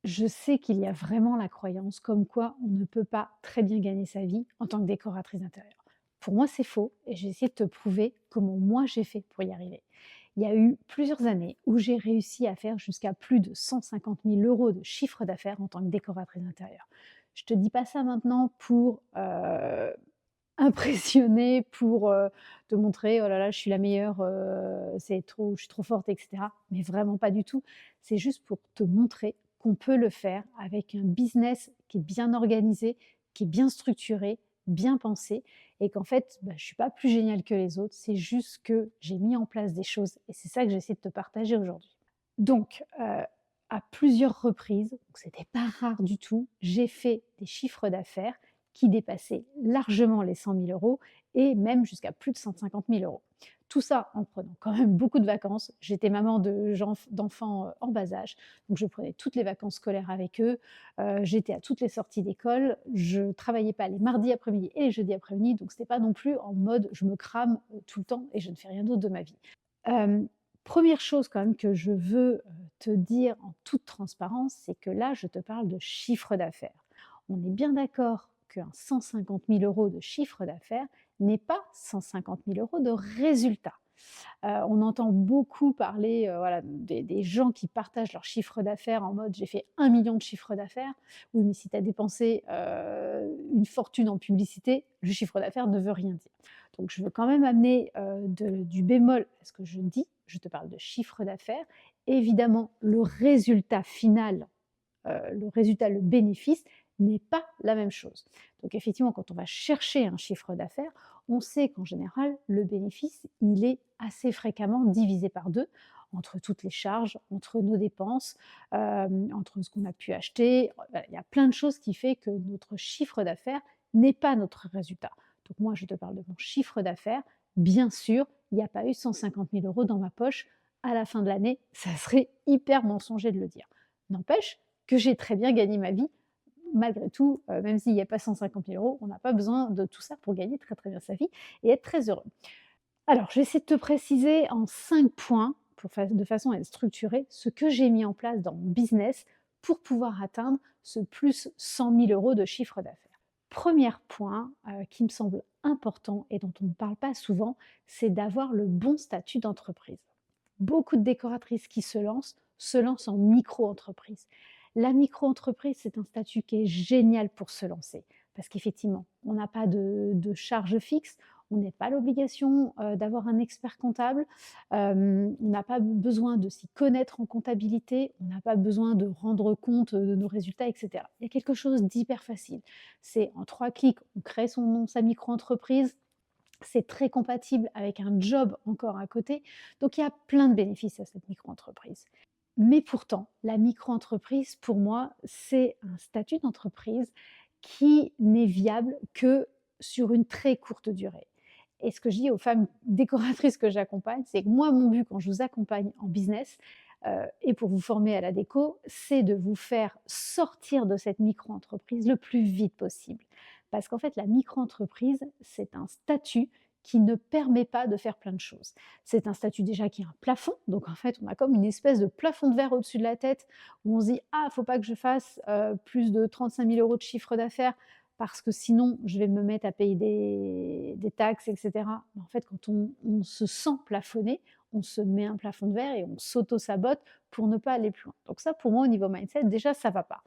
Je sais qu'il y a vraiment la croyance comme quoi on ne peut pas très bien gagner sa vie en tant que décoratrice d'intérieur. Pour moi, c'est faux et j'ai essayé de te prouver comment moi j'ai fait pour y arriver. Il y a eu plusieurs années où j'ai réussi à faire jusqu'à plus de 150 000 euros de chiffre d'affaires en tant que décoratrice d'intérieur. Je te dis pas ça maintenant pour impressionner, pour te montrer: «Oh là là, je suis la meilleure, c'est trop, je suis trop forte» et cetera. Mais vraiment pas du tout. C'est juste pour te montrer qu'on peut le faire avec un business qui est bien organisé, qui est bien structuré, bien pensé et qu'en fait, bah, je suis pas plus géniale que les autres. C'est juste que j'ai mis en place des choses et c'est ça que j'essaie de te partager aujourd'hui. Donc, à plusieurs reprises, donc c'était pas rare du tout, j'ai fait des chiffres d'affaires qui dépassaient largement les 100 000 € et même jusqu'à plus de 150 000 €. Tout ça en prenant quand même beaucoup de vacances. J'étais maman d'enfants, en bas âge, donc je prenais toutes les vacances scolaires avec eux, j'étais à toutes les sorties d'école, je travaillais pas les mardis après-midi et les jeudis après-midi, donc c'était pas non plus en mode je me crame, tout le temps et je ne fais rien d'autre de ma vie. Hem, 1 chose quand même que je veux, te dire en toute transparence, c'est que là, je te parle de chiffre d'affaires. On est bien d'accord qu'un 150 000 € de chiffre d'affaires n'est pas 150 000 € de résultat. On entend beaucoup parler, voilà, des gens qui partagent leur chiffre d'affaires en mode: «J'ai fait 1 million de chiffre d'affaires». Oui, mais si tu as dépensé, une fortune en publicité, le chiffre d'affaires ne veut rien dire. Donc je veux quand même amener, du bémol à ce que je dis. Je te parle de chiffre d'affaires. Évidemment, le résultat final, le résultat, le bénéfice n'est pas la même chose. Donc effectivement, quand on va chercher un chiffre d'affaires, on sait qu'en général, le bénéfice, il est assez fréquemment divisé par 2 entre toutes les charges, entre nos dépenses, entre ce qu'on a pu acheter. Voilà, il y a plein de choses qui fait que notre chiffre d'affaires n'est pas notre résultat. Donc moi, je te parle de mon chiffre d'affaires. Bien sûr, il n'y a pas eu 150 000 € dans ma poche à la fin de l'année. Ça serait hyper mensonger de le dire. N'empêche que j'ai très bien gagné ma vie malgré tout, même s'il n'y a pas 150 000 €, on n'a pas besoin de tout ça pour gagner très, très bien sa vie et être très heureux. Alors, je vais essayer de te préciser en 5 points, de façon à être structurée, ce que j'ai mis en place dans mon business pour pouvoir atteindre ce plus 100 000 € de chiffre d'affaires. Premier point, qui me semble important et dont on ne parle pas souvent, c'est d'avoir le bon statut d'entreprise. Beaucoup de décoratrices qui se lancent en micro-entreprise. La micro-entreprise, c'est un statut qui est génial pour se lancer parce qu'effectivement, on n'a pas de charges fixes, on n'est pas l'obligation, d'avoir un expert comptable, on n'a pas besoin de s'y connaître en comptabilité, on n'a pas besoin de rendre compte, de nos résultats et cetera. Il y a quelque chose d'hyper facile. C'est en 3 clics, on crée sa micro-entreprise, c'est très compatible avec un job encore à côté, donc il y a plein de bénéfices à cette micro-entreprise. Mais pourtant, la micro-entreprise, pour moi, c'est un statut d'entreprise qui n'est viable que sur une très courte durée. Et ce que je dis aux femmes décoratrices que j'accompagne, c'est que moi, mon but quand je vous accompagne en business, et pour vous former à la déco, c'est de vous faire sortir de cette micro-entreprise le plus vite possible. Parce qu'en fait, la micro-entreprise, c'est un statut qui ne permet pas de faire plein de choses. C'est un statut déjà qui a un plafond, donc en fait, on a comme une espèce de plafond de verre au-dessus de la tête où on se dit: «Ah, faut pas que je fasse, plus de 35 000 € de chiffre d'affaires parce que sinon je vais me mettre à payer des taxes et cetera». Mais en fait, quand on se sent plafonné, on se met un plafond de verre et on s'auto-sabote pour ne pas aller plus loin. Donc ça, pour moi, au niveau mindset, déjà, ça va pas.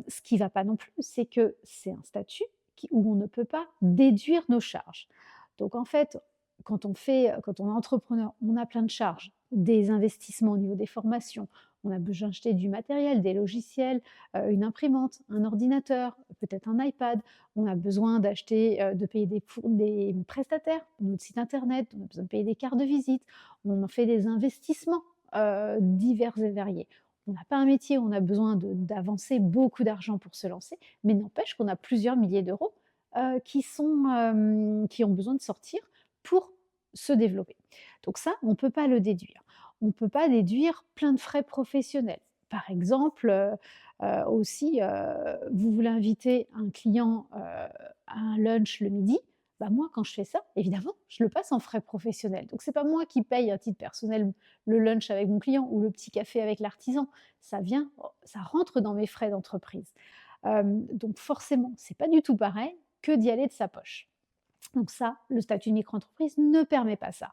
Ce qui va pas non plus, c'est que c'est un statut où on ne peut pas déduire nos charges. Donc en fait, quand on est entrepreneur, on a plein de charges, des investissements au niveau des formations, on a besoin d'acheter du matériel, des logiciels, une imprimante, un ordinateur, peut-être un iPad. On a besoin d'acheter, de payer des prestataires, notre site internet, on a besoin de payer des cartes de visite. On en fait des investissements, divers et variés. On n'a pas un métier où on a besoin d'avancer beaucoup d'argent pour se lancer, mais n'empêche qu'on a plusieurs milliers d'euros qui ont besoin de sortir pour se développer. Donc ça, on ne peut pas le déduire. On ne peut pas déduire plein de frais professionnels. Par exemple, aussi, vous voulez inviter un client, à un lunch le midi, Bah, moi, quand je fais ça, évidemment, je le passe en frais professionnels. Donc c'est pas moi qui paye à titre personnel le lunch avec mon client ou le petit café avec l'artisan. Ça rentre dans mes frais d'entreprise. Donc forcément, c'est pas du tout pareil que d'y aller de sa poche. Donc ça, le statut de micro-entreprise ne permet pas ça.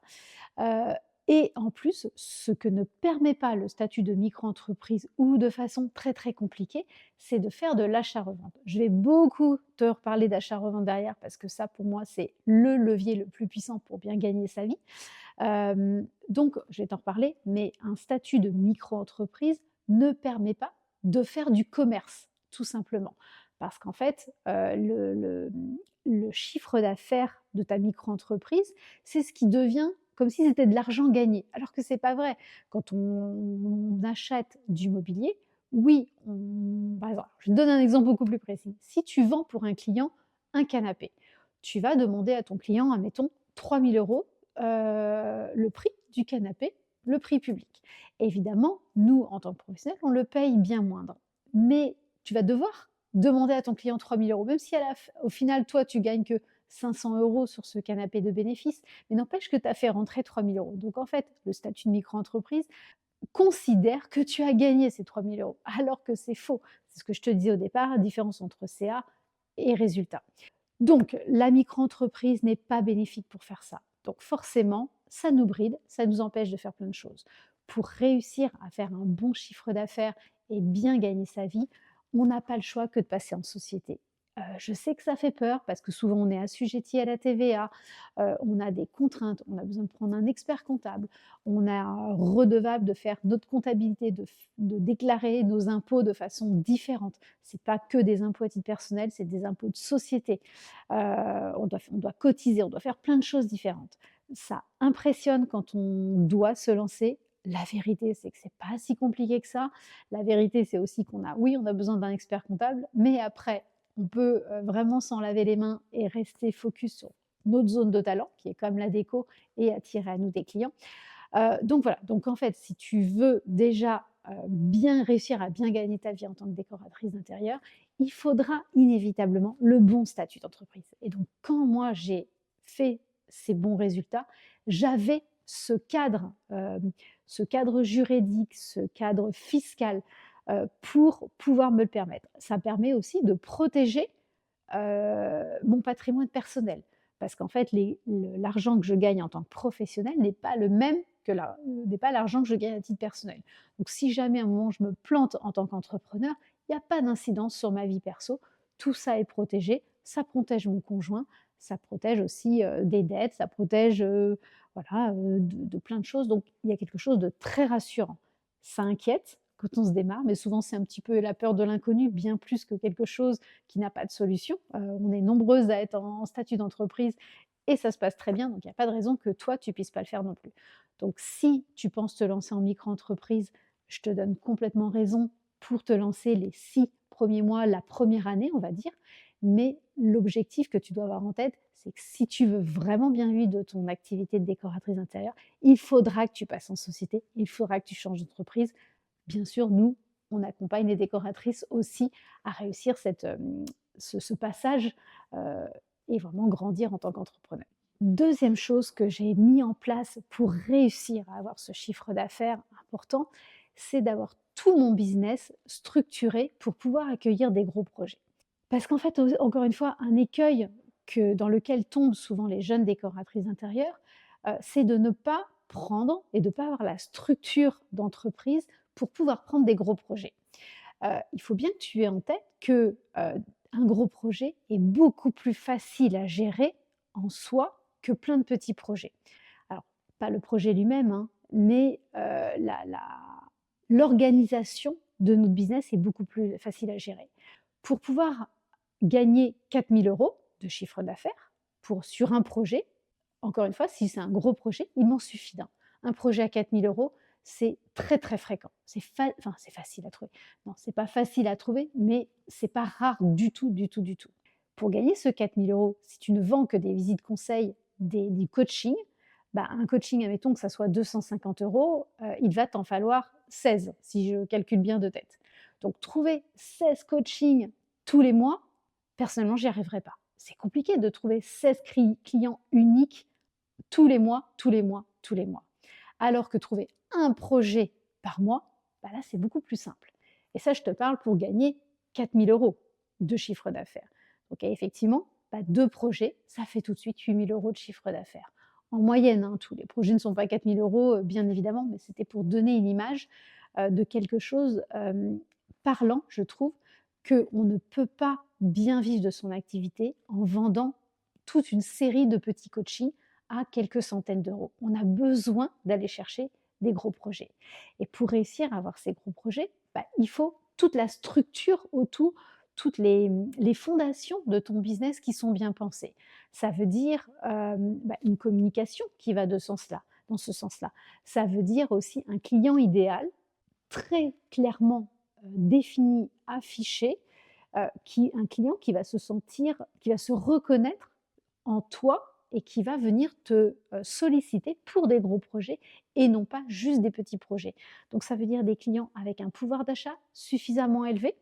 Heu et en plus, ce que ne permet pas le statut de micro-entreprise ou de façon très, très compliquée, c'est de faire de l'achat-revente. Je vais beaucoup te reparler d'achat-revente derrière parce que ça, pour moi, c'est le levier le plus puissant pour bien gagner sa vie. Donc je vais t'en reparler, mais un statut de micro-entreprise ne permet pas de faire du commerce, tout simplement. Parce qu'en fait, le chiffre d'affaires de ta micro-entreprise, c'est ce qui devient comme si c'était de l'argent gagné, alors que c'est pas vrai. Quand on achète du mobilier, oui, par exemple, je te donne un exemple beaucoup plus précis. Si tu vends pour un client un canapé, tu vas demander à ton client, admettons, 3 000 €, le prix du canapé, le prix public. Évidemment, nous, en tant que professionnels, on le paye bien moindre. Mais tu vas devoir demander à ton client 3 000 €, même si au final, toi, tu gagnes que 500 € sur ce canapé de bénéfice, mais n'empêche que tu as fait rentrer 3 000 €. Donc en fait, le statut de micro-entreprise considère que tu as gagné ces 3 000 €, alors que c'est faux. C'est ce que je te disais au départ, différence entre CA et résultat. Donc, la micro-entreprise n'est pas bénéfique pour faire ça. Donc forcément, ça nous bride, ça nous empêche de faire plein de choses. Pour réussir à faire un bon chiffre d'affaires et bien gagner sa vie, on n'a pas le choix que de passer en société. Je sais que ça fait peur parce que souvent on est assujetti à la TVA, on a des contraintes, on a besoin de prendre un expert comptable, on est redevable de faire notre comptabilité, de déclarer nos impôts de façon différente. C'est pas que des impôts à titre personnel, c'est des impôts de société. On doit cotiser, on doit faire plein de choses différentes. Ça impressionne quand on doit se lancer. La vérité, c'est que c'est pas si compliqué que ça. La vérité, c'est aussi oui, on a besoin d'un expert comptable, mais après, on peut vraiment s'en laver les mains et rester focus sur notre zone de talent, qui est comme la déco, et attirer à nous des clients. Donc voilà, donc en fait, si tu veux déjà bien réussir à bien gagner ta vie en tant que décoratrice d'intérieur, il faudra inévitablement le bon statut d'entreprise. Et donc, quand moi j'ai fait ces bons résultats, j'avais ce cadre juridique, ce cadre fiscal pour pouvoir me le permettre. Ça permet aussi de protéger mon patrimoine personnel. Parce qu'en fait, l'argent que je gagne en tant que professionnel n'est pas le même n'est pas l'argent que je gagne à titre personnel. Donc si jamais à un moment je me plante en tant qu'entrepreneur, il n'y a pas d'incidence sur ma vie perso. Tout ça est protégé. Ça protège mon conjoint, ça protège aussi des dettes, ça protège voilà, de plein de choses. Donc il y a quelque chose de très rassurant. Ça inquiète quand on se démarre, mais souvent c'est un petit peu la peur de l'inconnu, bien plus que quelque chose qui n'a pas de solution. On est nombreuses à être en statut d'entreprise et ça se passe très bien, donc il n'y a pas de raison que toi, tu puisses pas le faire non plus. Donc si tu penses te lancer en micro-entreprise, je te donne complètement raison pour te lancer les 6 premiers mois, la première année, on va dire. Mais l'objectif que tu dois avoir en tête, c'est que si tu veux vraiment bien vivre de ton activité de décoratrice intérieure, il faudra que tu passes en société, il faudra que tu changes d'entreprise. Bien sûr, nous, on accompagne les décoratrices aussi à réussir ce passage et vraiment grandir en tant qu'entrepreneur. Deuxième chose que j'ai mis en place pour réussir à avoir ce chiffre d'affaires important, c'est d'avoir tout mon business structuré pour pouvoir accueillir des gros projets. Parce qu'en fait, encore une fois, un écueil dans lequel tombent souvent les jeunes décoratrices d'intérieur, c'est de ne pas prendre et de ne pas avoir la structure d'entreprise pour pouvoir prendre des gros projets. Il faut bien que tu aies en tête que, un gros projet est beaucoup plus facile à gérer en soi que plein de petits projets. Alors, pas le projet lui-même, hein, mais, l'organisation de notre business est beaucoup plus facile à gérer. Pour pouvoir gagner 4 000 € de chiffre d'affaires sur un projet, encore une fois, si c'est un gros projet, il m'en suffit d'un. Un projet à 4 000 €, c'est très, très fréquent. C'est facile à trouver. Non, c'est pas facile à trouver, mais c'est pas rare du tout, du tout, du tout. Pour gagner ce 4 000 €, si tu ne vends que des visites conseils, du coaching, bah, un coaching, admettons que ça soit 250 €, il va t'en falloir 16, si je calcule bien de tête. Donc trouver 16 coachings tous les mois, personnellement, j'y arriverai pas. c'est compliqué de trouver 16 clients uniques tous les mois, tous les mois, tous les mois. Alors que trouver un projet par mois, bah là, c'est beaucoup plus simple. Et ça, je te parle pour gagner 4 000 € de chiffre d'affaires. Donc effectivement, bah, 2 projets, ça fait tout de suite 8 000 € de chiffre d'affaires. En moyenne, hein, tous les projets ne sont pas 4 000 €, bien évidemment, mais c'était pour donner une image de quelque chose parlant, je trouve, qu'on ne peut pas bien vivre de son activité en vendant toute une série de petits coachings à quelques centaines d'euros. On a besoin d'aller chercher des gros projets. Et pour réussir à avoir ces gros projets, bah, il faut toute la structure autour, toutes les fondations de ton business qui sont bien pensées. Ça veut dire bah, une communication qui va dans ce sens-là. Ça veut dire aussi un client idéal très clairement défini, affiché, un client qui va se sentir, qui va se reconnaître en toi et qui va venir te solliciter pour des gros projets et non pas juste des petits projets. Donc ça veut dire des clients avec un pouvoir d'achat suffisamment élevé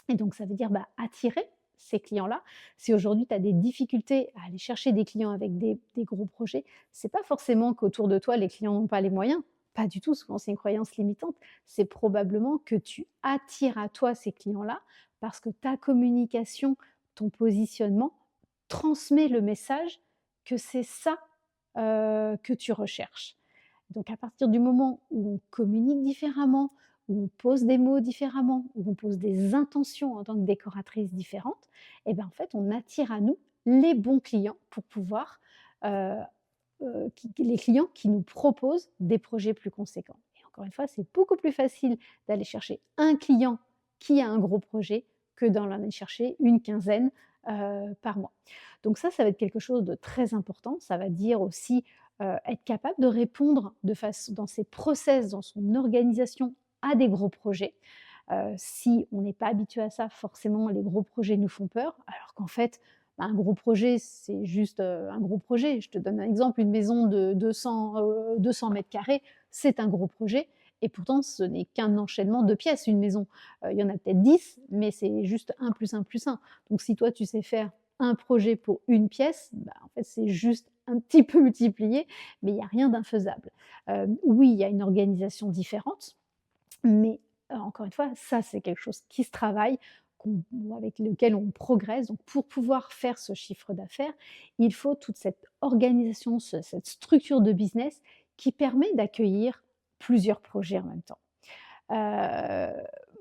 et donc ça veut dire bah, attirer ces clients-là. Si aujourd'hui tu as des difficultés à aller chercher des clients avec des gros projets, c'est pas forcément qu'autour de toi les clients n'ont pas les moyens. Pas du tout, souvent c'est une croyance limitante. C'est probablement que tu attires à toi ces clients-là parce que ta communication, ton positionnement transmet le message que c'est ça que tu recherches. Donc à partir du moment où on communique différemment, où on pose des mots différemment, où on pose des intentions en tant que décoratrice différentes, et ben en fait on attire à nous les bons clients pour pouvoir, heu les clients qui nous proposent des projets plus conséquents. Et encore une fois, c'est beaucoup plus facile d'aller chercher un client qui a un gros projet que d'en aller chercher une quinzaine par mois. Donc ça va être quelque chose de très important. Ça va dire aussi être capable de répondre dans ses process, dans son organisation à des gros projets. Si on n'est pas habitué à ça, forcément, les gros projets nous font peur, alors qu'en fait, bah, un gros projet, c'est juste un gros projet. Je te donne un exemple, une maison de 200 mètres carrés, c'est un gros projet. Et pourtant, ce n'est qu'un enchaînement de pièces, une maison. Il y en a peut-être 10, mais c'est juste un plus un plus un. Donc si toi, tu sais faire un projet pour une pièce, bah, en fait, c'est juste un petit peu multiplié, mais il n'y a rien d'infaisable. Oui, il y a une organisation différente, mais encore une fois, ça, c'est quelque chose qui se travaille, avec lequel on progresse. Donc pour pouvoir faire ce chiffre d'affaires, il faut toute cette organisation, cette structure de business qui permet d'accueillir plusieurs projets en même temps. Heu,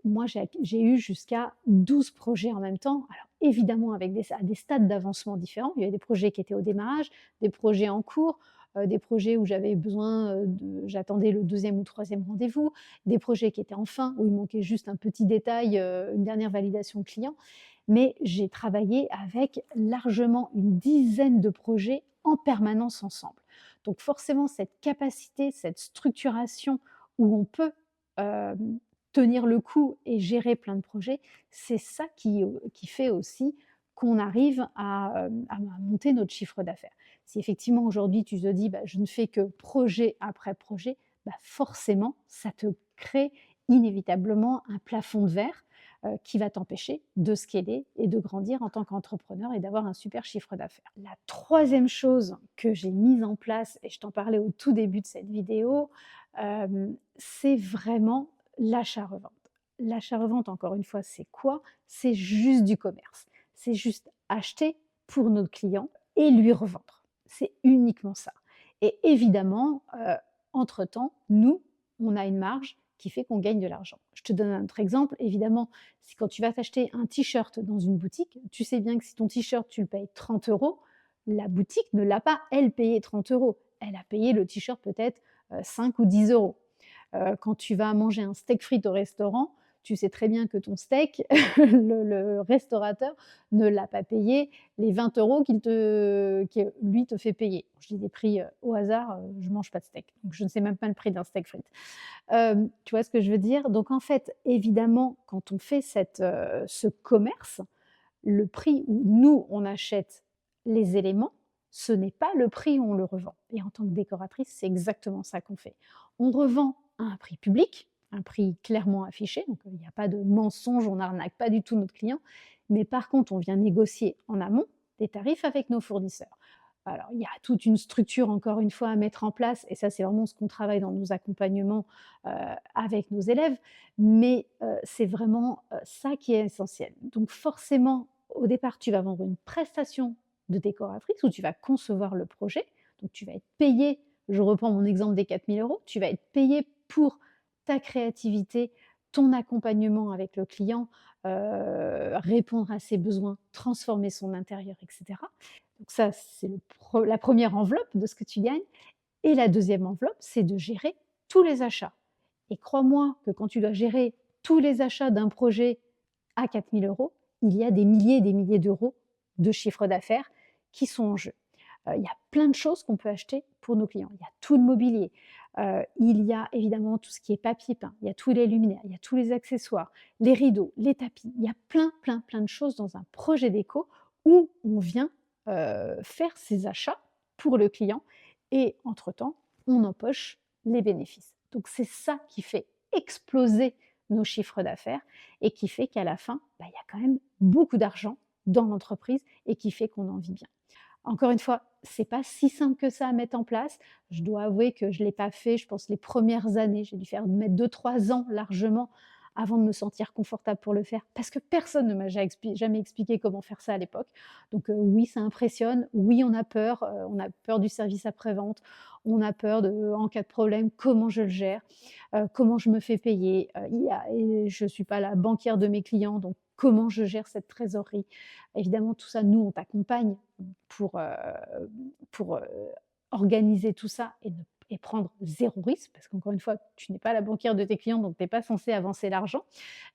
Moi, j'ai eu jusqu'à 12 projets en même temps. Alors évidemment avec à des stades d'avancement différents. Il y avait des projets qui étaient au démarrage, des projets en cours, des projets où j'attendais le deuxième ou troisième rendez-vous, des projets qui étaient en fin, où il manquait juste un petit détail, une dernière validation client. Mais j'ai travaillé avec largement une dizaine de projets en permanence ensemble. Donc forcément cette capacité, cette structuration où on peut tenir le coup et gérer plein de projets, c'est ça qui fait aussi qu'on arrive à monter notre chiffre d'affaires. Si effectivement aujourd'hui tu te dis: «Bah, je ne fais que projet après projet», bah, forcément ça te crée inévitablement un plafond de verre, qui va t'empêcher de scaler et de grandir en tant qu'entrepreneur et d'avoir un super chiffre d'affaires. La troisième chose que j'ai mise en place et je t'en parlais au tout début de cette vidéo, c'est vraiment l'achat-revente. L'achat-revente, encore une fois, c'est quoi? C'est juste du commerce. C'est juste acheter pour notre client et lui revendre. C'est uniquement ça. Et évidemment, entre-temps, nous, on a une marge qui fait qu'on gagne de l'argent. Je te donne un autre exemple. Évidemment, si quand tu vas t'acheter un t-shirt dans une boutique, tu sais bien que si ton t-shirt, tu le payes 30 €, la boutique ne l'a pas, elle, payé 30 €. Elle a payé le t-shirt peut-être 5 ou 10 €. Quand tu vas manger un steak frites au restaurant, tu sais très bien que ton steak, le restaurateur ne l'a pas payé les 20 € que lui te fait payer. Je dis des prix, au hasard, je mange pas de steak, donc je ne sais même pas le prix d'un steak frites. Tu vois ce que je veux dire? Donc en fait, évidemment, quand on fait ce commerce, le prix où nous, on achète les éléments, ce n'est pas le prix où on le revend. Et en tant que décoratrice, c'est exactement ça qu'on fait. On revend à un prix public, un prix clairement affiché, donc il n'y a pas de mensonge, on n'arnaque pas du tout notre client. Mais par contre, on vient négocier en amont des tarifs avec nos fournisseurs. Alors, il y a toute une structure, encore une fois, à mettre en place et ça, c'est vraiment ce qu'on travaille dans nos accompagnements, heu, avec nos élèves, mais c'est vraiment, ça qui est essentiel. Donc forcément, au départ, tu vas vendre une prestation de décoratrice où tu vas concevoir le projet, donc tu vas être payé, je reprends mon exemple des 4 000 €, tu vas être payé pour ta créativité, ton accompagnement avec le client, répondre à ses besoins, transformer son intérieur et cetera. Donc ça, c'est la première enveloppe de ce que tu gagnes et la deuxième enveloppe, c'est de gérer tous les achats et crois-moi que quand tu dois gérer tous les achats d'un projet à 4 000 €, il y a des milliers et des milliers d'euros de chiffre d'affaires qui sont en jeu. Il y a plein de choses qu'on peut acheter pour nos clients. Il y a tout le mobilier, il y a évidemment tout ce qui est papier peint, il y a tous les luminaires, il y a tous les accessoires, les rideaux, les tapis. Il y a plein, plein, plein de choses dans un projet déco où on vient, faire ses achats pour le client et entre-temps, on empoche les bénéfices. Donc c'est ça qui fait exploser nos chiffres d'affaires et qui fait qu'à la fin, bah, il y a quand même beaucoup d'argent dans l'entreprise et qui fait qu'on en vit bien. Encore une fois, c'est pas si simple que ça à mettre en place. Je dois avouer que je l'ai pas fait, je pense les premières années. J'ai dû mettre 2-3 ans largement avant de me sentir confortable pour le faire, parce que personne ne m'a jamais expliqué comment faire ça à l'époque. Donc oui, ça impressionne, oui, on a peur du service après-vente, on a peur de en cas de problème, comment je le gère, comment je me fais payer, il y a et je suis pas la banquière de mes clients, donc comment je gère cette trésorerie? Évidemment, tout ça, nous, on t'accompagne pour, pour, organiser tout ça et prendre zéro risque parce qu'encore une fois, tu n'es pas la banquière de tes clients, donc tu es pas censée avancer l'argent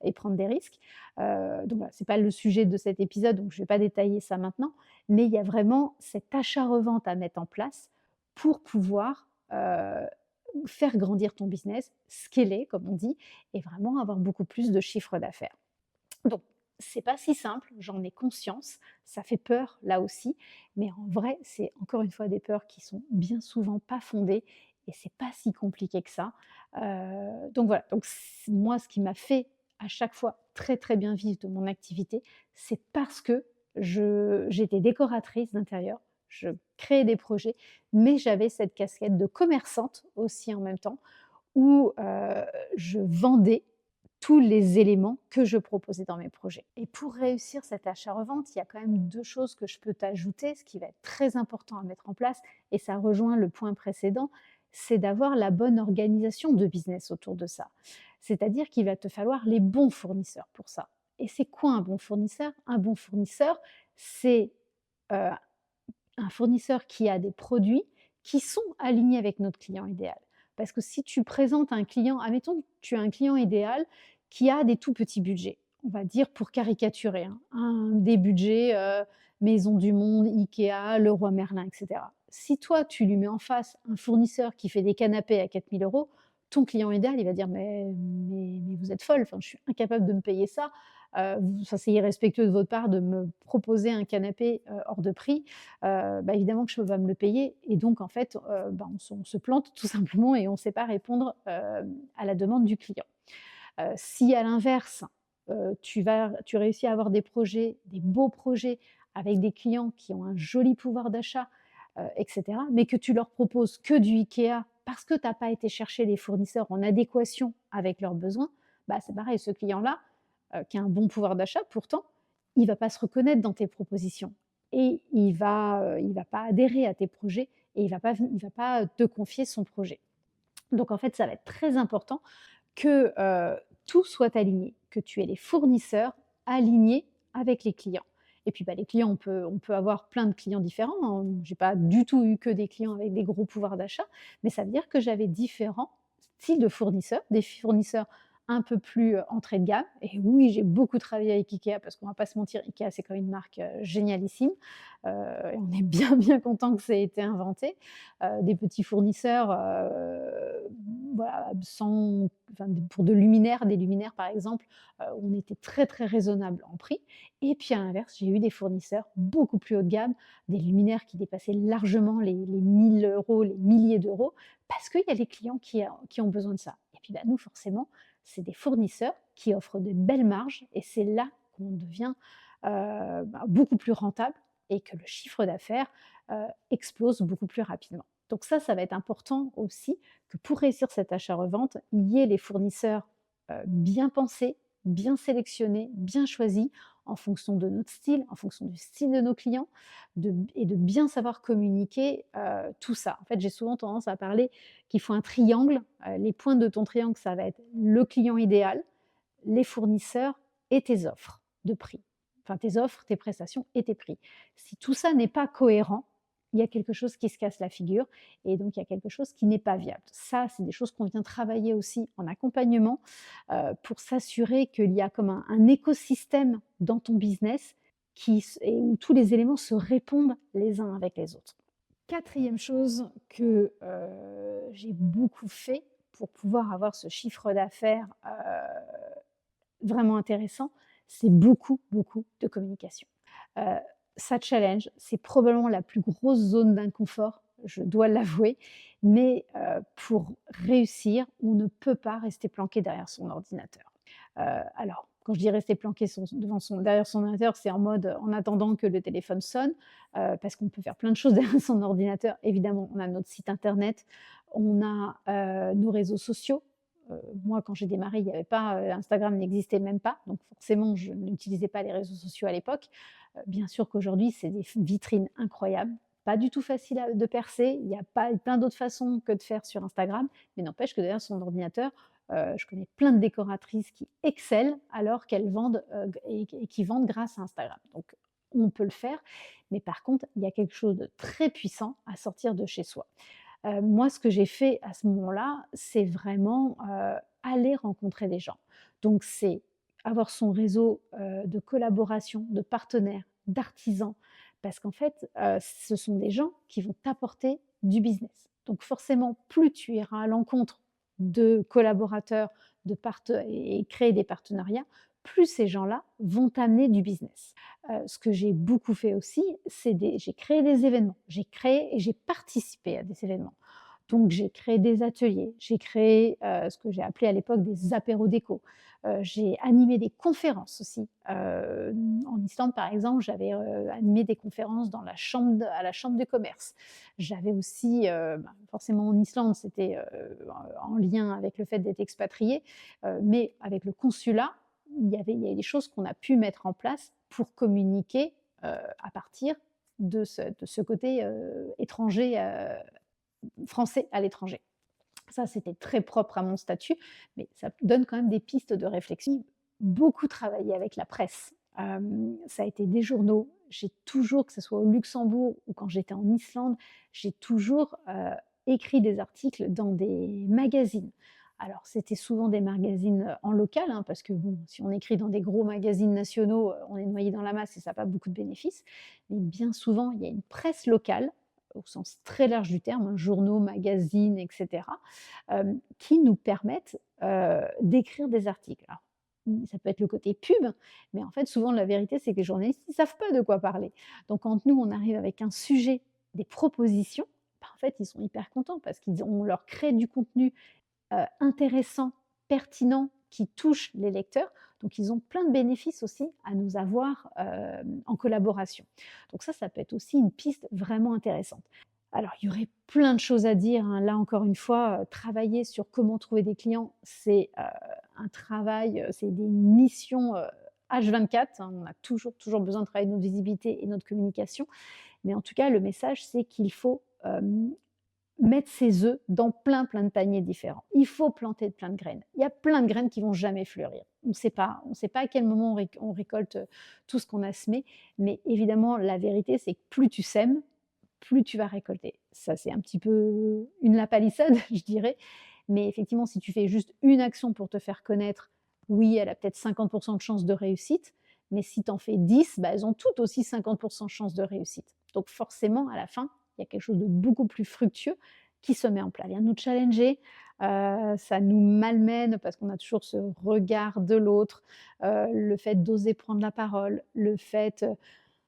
et prendre des risques. Donc voilà, c'est pas le sujet de cet épisode, donc je vais pas détailler ça maintenant, mais il y a vraiment cet achat-revente à mettre en place pour pouvoir, faire grandir ton business, scaler comme on dit et vraiment avoir beaucoup plus de chiffre d'affaires. Donc, c'est pas si simple, j'en ai conscience, ça fait peur là aussi, mais en vrai, c'est encore une fois des peurs qui sont bien souvent pas fondées et c'est pas si compliqué que ça. Donc voilà, donc moi ce qui m'a fait à chaque fois très, très bien vivre de mon activité, c'est parce que j'étais décoratrice d'intérieur, je créais des projets, mais j'avais cette casquette de commerçante aussi en même temps où, je vendais tous les éléments que je proposais dans mes projets. Et pour réussir cet achat-revente, il y a quand même 2 choses que je peux t'ajouter, ce qui va être très important à mettre en place et ça rejoint le point précédent, c'est d'avoir la bonne organisation de business autour de ça. C'est-à-dire qu'il va te falloir les bons fournisseurs pour ça. Et c'est quoi un bon fournisseur? Un bon fournisseur, c'est, heu, un fournisseur qui a des produits qui sont alignés avec notre client idéal. Parce que si tu présentes un client, admettons que tu as un client idéal qui a des tout petits budgets, on va dire pour caricaturer, hein, des budgets Maison du Monde, Ikea, Leroy Merlin, etc. Si toi, tu lui mets en face un fournisseur qui fait des canapés à 4 000 €, ton client idéal, il va dire mais vous êtes folle, enfin, je suis incapable de me payer ça. Ça, c'est irrespectueux de votre part de me proposer un canapé hors de prix. Bah, évidemment que je ne peux pas me le payer et donc en fait, bah, on se plante tout simplement et on ne sait pas répondre, à la demande du client. Si à l'inverse, tu réussis à avoir des projets, des beaux projets avec des clients qui ont un joli pouvoir d'achat, et cetera, mais que tu leur proposes que du IKEA parce que tu as pas été chercher les fournisseurs en adéquation avec leurs besoins, bah, c'est pareil, ce client-là, qui a un bon pouvoir d'achat pourtant, il va pas se reconnaître dans tes propositions et il va pas adhérer à tes projets et il va pas te confier son projet. Donc en fait, ça va être très important que, tout soit aligné, que tu aies les fournisseurs alignés avec les clients. Et puis, bah, les clients, on peut avoir plein de clients différents, hein. J'ai pas du tout eu que des clients avec des gros pouvoirs d'achat, mais ça veut dire que j'avais différents styles de fournisseurs, des fournisseurs un peu plus, entrée de gamme et oui, j'ai beaucoup travaillé avec IKEA parce qu'on va pas se mentir, IKEA, c'est quand même une marque, génialissime, et on est bien, bien content que ça ait été inventé. Des petits fournisseurs, voilà, sans enfin, pour des luminaires par exemple, on était très, très raisonnable en prix et puis à l'inverse, j'ai eu des fournisseurs beaucoup plus haut de gamme, des luminaires qui dépassaient largement les 1 000 €, les milliers d'euros, parce qu'il y a les clients qui ont besoin de ça. Et puis, bah, nous forcément, c'est des fournisseurs qui offrent de belles marges et c'est là qu'on devient, bah, beaucoup plus rentable et que le chiffre d'affaires explose beaucoup plus rapidement. Donc ça va être important aussi que pour réussir cet achat-revente, il y ait les fournisseurs bien pensés, bien sélectionnés, bien choisis en fonction de notre style, en fonction du style de nos clients et de bien savoir communiquer tout ça. En fait, j'ai souvent tendance à parler qu'il faut un triangle. Les pointes de ton triangle, ça va être le client idéal, les fournisseurs et tes offres de prix. Enfin, tes offres, tes prestations et tes prix. Si tout ça n'est pas cohérent, il y a quelque chose qui se casse la figure et donc il y a quelque chose qui n'est pas viable. Ça, c'est des choses qu'on vient travailler aussi en accompagnement pour s'assurer qu'il y a comme un écosystème dans ton business et où tous les éléments se répondent les uns avec les autres. Quatrième chose que j'ai beaucoup fait pour pouvoir avoir ce chiffre d'affaires vraiment intéressant, c'est beaucoup, beaucoup de communication. Heu, Ça challenge, c'est probablement la plus grosse zone d'inconfort, je dois l'avouer, mais pour réussir, on ne peut pas rester planqué derrière son ordinateur. Alors, quand je dis rester planqué derrière son ordinateur, c'est en mode, en attendant que le téléphone sonne, parce qu'on peut faire plein de choses derrière son ordinateur. Évidemment, on a notre site internet, on a, nos réseaux sociaux. Moi, quand j'ai démarré, il y avait pas, Instagram n'existait même pas, donc forcément, je n'utilisais pas les réseaux sociaux à l'époque. Bien sûr qu'aujourd'hui, c'est des vitrines incroyables, pas du tout facile de percer. Il y a pas plein d'autres façons que de faire sur Instagram, mais n'empêche que derrière son ordinateur, je connais plein de décoratrices qui excellent alors qu'elles vendent, et qui vendent grâce à Instagram. Donc on peut le faire, mais par contre, il y a quelque chose de très puissant à sortir de chez soi. Moi, ce que j'ai fait à ce moment-là, c'est vraiment, aller rencontrer des gens. Donc c'est avoir son réseau, de collaboration, de partenaires, d'artisans, parce qu'en fait, ce sont des gens qui vont t'apporter du business. Donc forcément, plus tu iras à l'encontre de collaborateurs, et créer des partenariats, plus ces gens-là vont t'amener du business. Ce que j'ai beaucoup fait aussi, j'ai créé des événements. J'ai créé et j'ai participé à des événements. Donc j'ai créé des ateliers, j'ai créé, ce que j'ai appelé à l'époque des apéros déco. J'ai animé des conférences aussi. En Islande, par exemple, j'avais, animé des conférences à la chambre de commerce. J'avais aussi, forcément en Islande, c'était, en lien avec le fait d'être expatrié, mais avec le consulat, il y avait des choses qu'on a pu mettre en place pour communiquer, à partir de ce côté, étranger, français à l'étranger. Ça, c'était très propre à mon statut, mais ça donne quand même des pistes de réflexion. Beaucoup travaillé avec la presse. Ça a été des journaux. J'ai toujours, que ce soit au Luxembourg ou quand j'étais en Islande, j'ai toujours, écrit des articles dans des magazines. Alors, c'était souvent des magazines, en local, hein, parce que bon, si on écrit dans des gros magazines nationaux, on est noyé dans la masse et ça a pas beaucoup de bénéfices. Mais bien souvent, il y a une presse locale, au sens très large du terme, hein, journaux, magazines et cetera, qui nous permettent, d'écrire des articles. Alors, ça peut être le côté pub, mais en fait, souvent, la vérité, c'est que les journalistes, ils savent pas de quoi parler. Donc quand nous, on arrive avec un sujet, des propositions, bah, en fait, ils sont hyper contents parce qu'on leur crée du contenu, intéressant, pertinent, qui touche les lecteurs. Donc ils ont plein de bénéfices aussi à nous avoir, en collaboration. Donc ça peut être aussi une piste vraiment intéressante. Alors, il y aurait plein de choses à dire, hein. Là, encore une fois, travailler sur comment trouver des clients, c'est, un travail, c'est des missions, H24, hein. On a toujours, toujours besoin de travailler notre visibilité et notre communication. Mais en tout cas, le message, c'est qu'il faut, mettre ses œufs dans plein, plein de paniers différents. Il faut planter plein de graines. Il y a plein de graines qui vont jamais fleurir. On ne sait pas à quel moment on récolte, tout ce qu'on a semé. Mais évidemment, la vérité, c'est que plus tu sèmes, plus tu vas récolter. Ça, c'est un petit peu une lapalissade, je dirais. Mais effectivement, si tu fais juste une action pour te faire connaître, oui, elle a peut-être 50 de chances de réussite, mais si tu en fais 10, bah, elles ont toutes aussi 50 de chances de réussite. Donc forcément, à la fin, il y a quelque chose de beaucoup plus fructueux qui se met en place. Vient nous challenger, ça nous malmène parce qu'on a toujours ce regard de l'autre, le fait d'oser prendre la parole, le fait,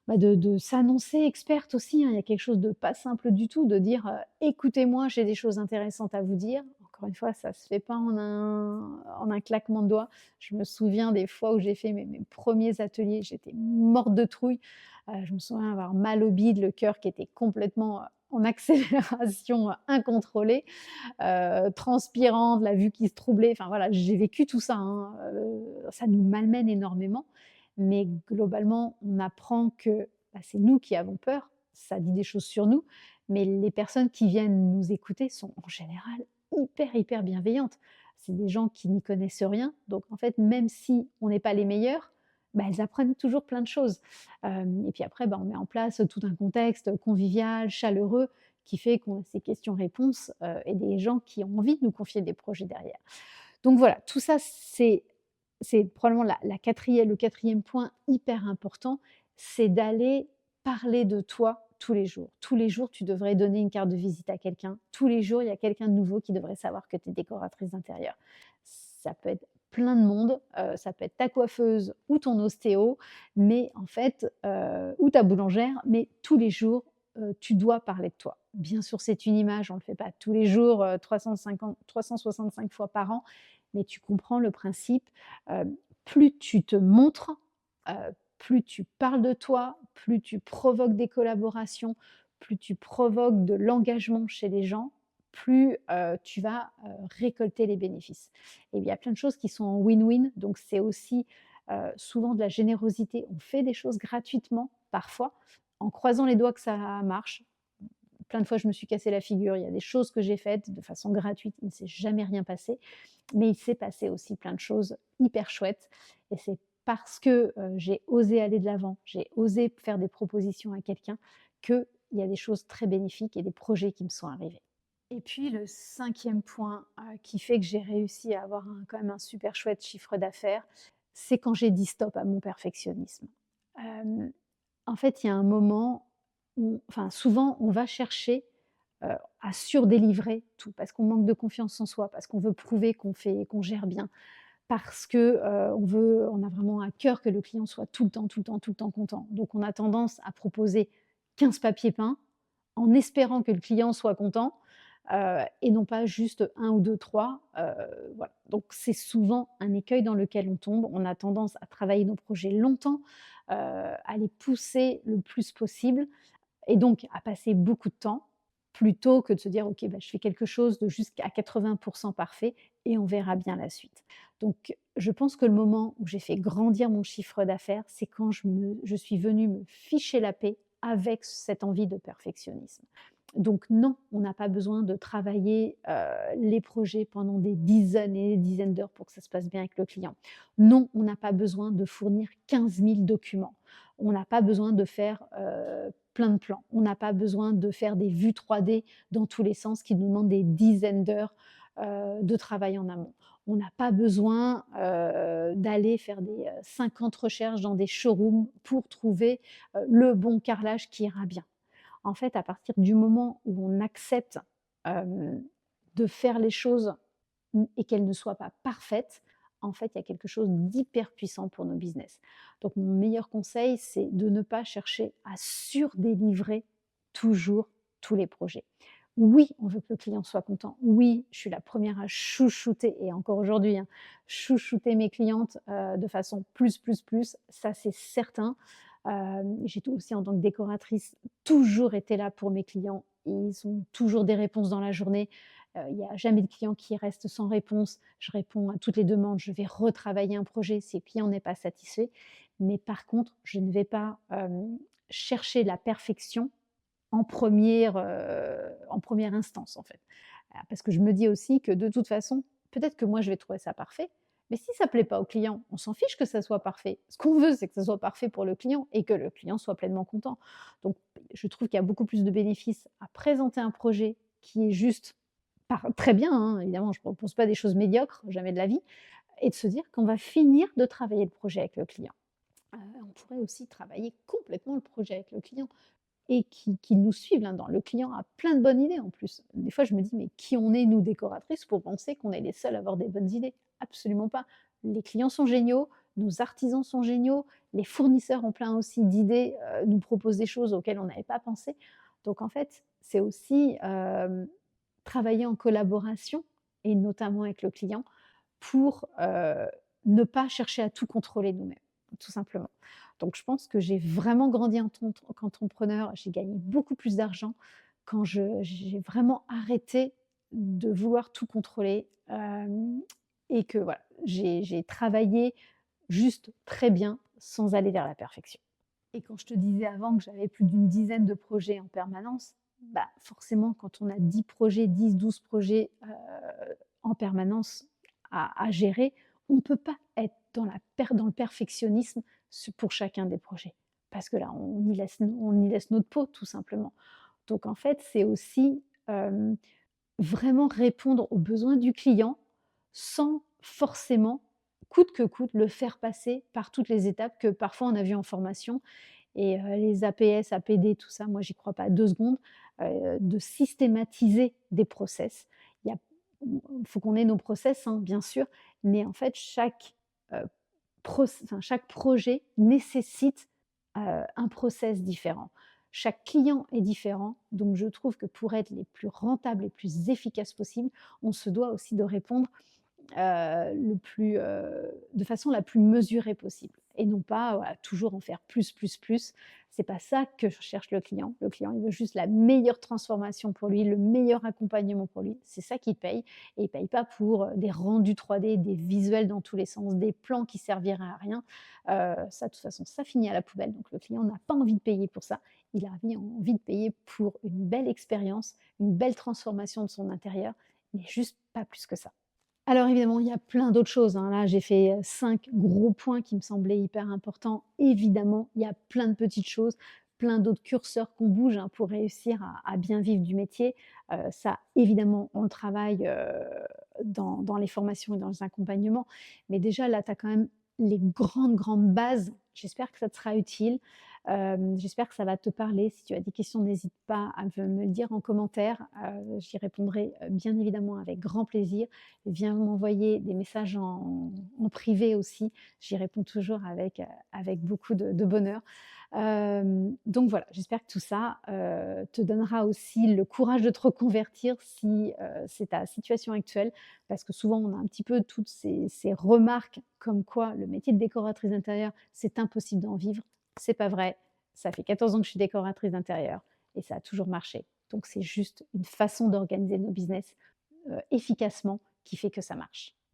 bah, de s'annoncer experte aussi, hein. Il y a quelque chose de pas simple du tout de dire, «Écoutez-moi, j'ai des choses intéressantes à vous dire». encore une fois, ça se fait pas en un claquement de doigts. Je me souviens des fois où j'ai fait mes 1ers ateliers, j'étais morte de trouille. Je me souviens avoir mal au bide, le cœur qui était complètement, en accélération, incontrôlée, transpirante, la vue qui se troublait. Enfin voilà, j'ai vécu tout ça, hein, ça nous malmène énormément, mais globalement, on apprend que, bah, c'est nous qui avons peur. Ça dit des choses sur nous, mais les personnes qui viennent nous écouter sont en général hyper, hyper bienveillantes. C'est des gens qui n'y connaissent rien, donc en fait, même si on n'est pas les meilleurs, bah, elles apprennent toujours plein de choses. Et puis après, bah, on met en place tout un contexte convivial, chaleureux, qui fait qu'on a ces questions-réponses, et des gens qui ont envie de nous confier des projets derrière. Donc voilà, tout ça, c'est probablement la 4e le 4e point hyper important, c'est d'aller parler de toi tous les jours. Tous les jours, tu devrais donner une carte de visite à quelqu'un. Tous les jours, il y a quelqu'un de nouveau qui devrait savoir que tu es décoratrice d'intérieur. Ça peut être plein de monde, ça peut être ta coiffeuse ou ton ostéo, mais en fait, ou ta boulangère, mais tous les jours, tu dois parler de toi. Bien sûr, c'est une image, on ne le fait pas tous les jours, 365 fois par an, mais tu comprends le principe. Plus tu te montres, plus tu parles de toi, plus tu provoques des collaborations, plus tu provoques de l'engagement chez les gens, plus, tu vas, récolter les bénéfices. Et il y a plein de choses qui sont en win-win, donc c'est aussi, souvent de la générosité. On fait des choses gratuitement, parfois, en croisant les doigts que ça marche. Plein de fois, je me suis cassé la figure. Il y a des choses que j'ai faites de façon gratuite, il ne s'est jamais rien passé. Mais il s'est passé aussi plein de choses hyper chouettes et c'est parce que, j'ai osé aller de l'avant, j'ai osé faire des propositions à quelqu'un, qu'il y a des choses très bénéfiques et des projets qui me sont arrivés. Et puis le 5e point, qui fait que j'ai réussi à avoir quand même un super chouette chiffre d'affaires, c'est quand j'ai dit stop à mon perfectionnisme. Hem, En fait, il y a un moment où enfin souvent on va chercher à surdélivrer tout, parce qu'on manque de confiance en soi, parce qu'on veut prouver qu'on gère bien, parce que, on a vraiment à cœur que le client soit tout le temps, tout le temps, tout le temps content. Donc on a tendance à proposer 15 papiers peints en espérant que le client soit content, et non pas juste un ou deux, 3. Voilà. Donc c'est souvent un écueil dans lequel on tombe. On a tendance à travailler nos projets longtemps, à les pousser le plus possible et donc à passer beaucoup de temps, plutôt que de se dire: «OK, bah, je fais quelque chose de jusqu'à 80 parfait et on verra bien la suite». Donc je pense que le moment où j'ai fait grandir mon chiffre d'affaires, c'est quand je suis venue me ficher la paix avec cette envie de perfectionnisme. Donc non, on n'a pas besoin de travailler, les projets pendant des dizaines et des dizaines d'heures pour que ça se passe bien avec le client. Non, on n'a pas besoin de fournir 15 000 documents. On n'a pas besoin de faire, plein de plans. On n'a pas besoin de faire des vues 3D dans tous les sens qui nous demandent des dizaines d'heures, de travail en amont. On n'a pas besoin, d'aller faire des, 50 recherches dans des showrooms pour trouver, le bon carrelage qui ira bien. En fait, à partir du moment où on accepte, hem, de faire les choses, et qu'elles ne soient pas parfaites, en fait, il y a quelque chose d'hyper puissant pour nos business. Donc mon meilleur conseil, c'est de ne pas chercher à surdélivrer toujours tous les projets. Oui, on veut que le client soit content. Oui, je suis la première à chouchouter et encore aujourd'hui, hein, chouchouter mes clientes, de façon plus, plus, plus, ça c'est certain. J'ai tout aussi en tant que décoratrice toujours été là pour mes clients. Ils ont toujours des réponses dans la journée. Il n'y a jamais de client qui reste sans réponse. Je réponds à toutes les demandes. Je vais retravailler un projet si le client n'est pas satisfait. Mais par contre, je ne vais pas, chercher la perfection en première instance, en fait. Parce que je me dis aussi que de toute façon, peut-être que moi je vais trouver ça parfait, mais si ça plaît pas au client, on s'en fiche que ça soit parfait. Ce qu'on veut, c'est que ça soit parfait pour le client et que le client soit pleinement content. Donc je trouve qu'il y a beaucoup plus de bénéfices à présenter un projet qui est juste très bien, hein, évidemment, je ne propose pas des choses médiocres, jamais de la vie, et de se dire qu'on va finir de travailler le projet avec le client. On pourrait aussi travailler complètement le projet avec le client et qui nous suivent là-dedans. Le client a plein de bonnes idées en plus. Des fois, je me dis: «Mais qui on est nous décoratrices pour penser qu'on est les seuls à avoir des bonnes idées?» Absolument pas. Les clients sont géniaux, nos artisans sont géniaux, les fournisseurs ont plein aussi d'idées, nous proposent des choses auxquelles on n'avait pas pensé. Donc en fait, c'est aussi, travailler en collaboration et notamment avec le client pour, ne pas chercher à tout contrôler nous-mêmes, tout simplement. Donc je pense que j'ai vraiment grandi en tant qu'entrepreneur, j'ai gagné beaucoup plus d'argent quand j'ai vraiment arrêté de vouloir tout contrôler, et que voilà, j'ai travaillé juste très bien sans aller vers la perfection. Et quand je te disais avant que j'avais plus d'une dizaine de projets en permanence, bah, forcément quand on a 10 projets, 10-12 projets, en permanence à gérer, on ne peut pas être dans le perfectionnisme pour chacun des projets. Parce que là, on y laisse notre peau tout simplement. Donc en fait, c'est aussi, vraiment répondre aux besoins du client sans forcément, coûte que coûte, le faire passer par toutes les étapes que parfois on a vues en formation et les APS, APD, tout ça, moi j'y crois pas 2 secondes, de systématiser des process. Il faut qu'on ait nos process, hein, bien sûr, mais en fait heu, chaque projet nécessite, un process différent. Chaque client est différent, donc je trouve que pour être les plus rentables, les plus efficaces possibles, on se doit aussi de répondre de façon la plus mesurée possible et non pas, voilà, toujours en faire plus, plus, plus. C'est pas ça que cherche le client. Le client, il veut juste la meilleure transformation pour lui, le meilleur accompagnement pour lui. C'est ça qu'il paye et il paye pas pour, des rendus 3D, des visuels dans tous les sens, des plans qui serviraient à rien. Ça, de toute façon, ça finit à la poubelle, donc le client n'a pas envie de payer pour ça. Il a envie de payer pour une belle expérience, une belle transformation de son intérieur, mais juste pas plus que ça. Alors évidemment, il y a plein d'autres choses, hein. Là, j'ai fait, 5 gros points qui me semblaient hyper importants. Évidemment, il y a plein de petites choses, plein d'autres curseurs qu'on bouge, hein, pour réussir à bien vivre du métier. Ça, évidemment, on le travaille, dans les formations et dans les accompagnements. Mais déjà, là, tu as quand même les grandes, grandes bases. J'espère que ça te sera utile. J'espère que ça va te parler. Si tu as des questions, n'hésite pas à me le dire en commentaire. J'y répondrai, bien évidemment avec grand plaisir. Viens m'envoyer des messages en privé aussi. J'y réponds toujours avec beaucoup de bonheur. Donc voilà, j'espère que tout ça, te donnera aussi le courage de te reconvertir si, c'est ta situation actuelle. Parce que souvent, on a un petit peu toutes ces remarques comme quoi le métier de décoratrice d'intérieur, c'est impossible d'en vivre. C'est pas vrai, ça fait 14 ans que je suis décoratrice d'intérieur et ça a toujours marché. Donc c'est juste une façon d'organiser nos business, efficacement qui fait que ça marche.